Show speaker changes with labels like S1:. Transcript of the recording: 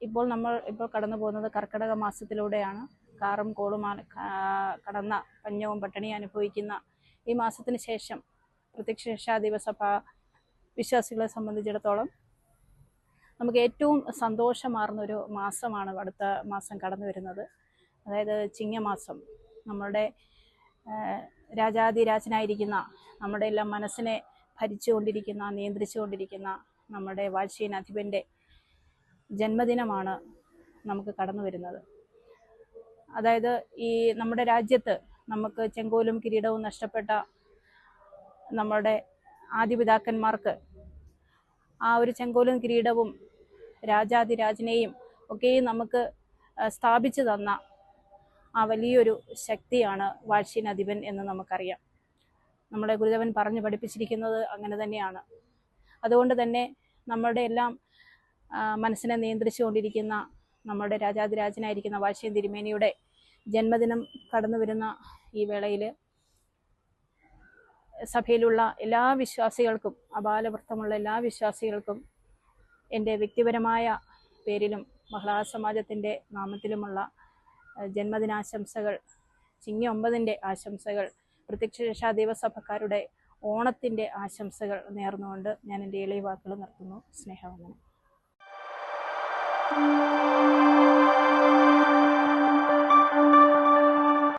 S1: ഇപ്പോൾ കടന്നു പോകുന്നത് കർക്കിടക മാസത്തിലൂടെയാണ്. കാറും കോളും കടന്ന പഞ്ഞവും പട്ടിണി അനുഭവിക്കുന്ന ഈ മാസത്തിന് ശേഷം പ്രത്യക്ഷ ദിവസഭ വിശ്വാസികളെ സംബന്ധിച്ചിടത്തോളം നമുക്ക് ഏറ്റവും സന്തോഷമാർന്നൊരു മാസമാണ് അടുത്ത മാസം കടന്നു വരുന്നത്. അതായത് ചിങ്ങമാസം. നമ്മളുടെ രാജാതിരാജനായിരിക്കുന്ന, നമ്മുടെ എല്ലാം മനസ്സിനെ ഭരിച്ചുകൊണ്ടിരിക്കുന്ന, നിയന്ത്രിച്ചുകൊണ്ടിരിക്കുന്ന നമ്മുടെ വാഴ്ചീനാധിപൻ്റെ ജന്മദിനമാണ് നമുക്ക് കടന്നു വരുന്നത്. അതായത് ഈ നമ്മുടെ രാജ്യത്ത് നമുക്ക് ചെങ്കോലും കിരീടവും നഷ്ടപ്പെട്ട നമ്മുടെ ആദിപിതാക്കന്മാർക്ക് ആ ഒരു ചെങ്കോലും കിരീടവും രാജാതിരാജനെയും ഒക്കെയും നമുക്ക് സ്ഥാപിച്ചു തന്ന ആ വലിയൊരു ശക്തിയാണ് വാഴ്ചീനാധിപൻ എന്ന് നമുക്കറിയാം. നമ്മളെ ഗുരുദേവൻ പറഞ്ഞു പഠിപ്പിച്ചിരിക്കുന്നത് അങ്ങനെ തന്നെയാണ്. അതുകൊണ്ട് തന്നെ നമ്മളുടെ എല്ലാം മനസ്സിനെ നിയന്ത്രിച്ചുകൊണ്ടിരിക്കുന്ന നമ്മുടെ രാജാതിരാജനായിരിക്കുന്ന വാഴ്ചീൻ തിരുമേനിയുടെ ജന്മദിനം കടന്നു വരുന്ന ഈ വേളയിൽ സഭയിലുള്ള എല്ലാ വിശ്വാസികൾക്കും, അപാലവൃത്തമുള്ള എല്ലാ വിശ്വാസികൾക്കും എൻ്റെ വ്യക്തിപരമായ പേരിലും മഹിളാ സമാജത്തിൻ്റെ നാമത്തിലുമുള്ള ജന്മദിനാശംസകൾ, ചിങ്ങ 9-ൻ്റെ ആശംസകൾ, പ്രത്യക്ഷ ദൈവസഭക്കാരുടെ ഓണത്തിൻ്റെ ആശംസകൾ നേർന്നുകൊണ്ട് ഞാൻ എൻ്റെ എളിയ വാക്കുകൾ നിർത്തുന്നു. സ്നേഹവന്ദനം.